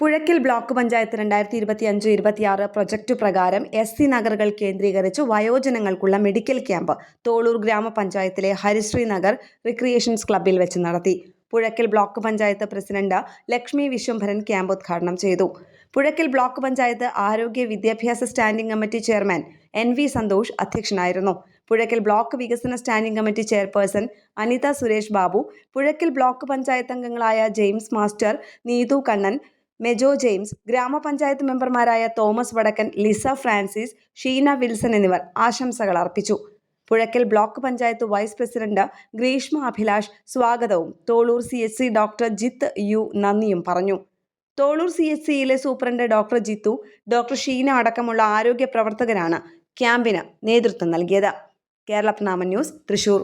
Puzhakkal block panchayat 2025-26 project പ്രകാരം SC നഗറുകൾ കേന്ദ്രീകരിച്ച് വയോജനങ്ങൾക്കുള്ള medical camp Tholur ഗ്രാമപഞ്ചായത്തിലെ ഹരിശ്രീ നഗർ റിക്രിയേഷൻസ് ക്ലബ്ബിൽ വെച്ച് നടത്തി. Puzhakkal block panchayat president Lakshmi Vishwambharan camp ഉദ്ഘാടനം ചെയ്തു. പുഴയ്ക്കൽ ബ്ലോക്ക് പഞ്ചായത്ത് ആരോഗ്യ വിദ്യാഭ്യാസ standing committee chairman NV Santhosh അധ്യക്ഷനായിരുന്നു. പുഴയ്ക്കൽ ബ്ലോക്ക് വികസന standing committee chairperson Anitha Suresh Babu, Puzhakkal block panchayat അംഗങ്ങളായ James master, Neethu Kannan, Mejo James, ഗ്രാമപഞ്ചായത്ത് മെമ്പർമാരായ തോമസ് വടക്കൻ, ലിസ ഫ്രാൻസിസ്, ഷീന വിൽസൺ എന്നിവർ ആശംസകൾ അർപ്പിച്ചു. Puzhakkal block panchayat vice president Greeshma Abhilash സ്വാഗതവും Tholur CHC doctor Jith U നന്ദിയും പറഞ്ഞു. തോളൂർ CHCയിലെ superintendent doctor Jithu, doctor Sheena അടക്കമുള്ള ആരോഗ്യ പ്രവർത്തകരാണ് ക്യാമ്പിന് നേതൃത്വം നൽകിയത്. കേരളപ്രനാമ ന്യൂസ്, തൃശൂർ.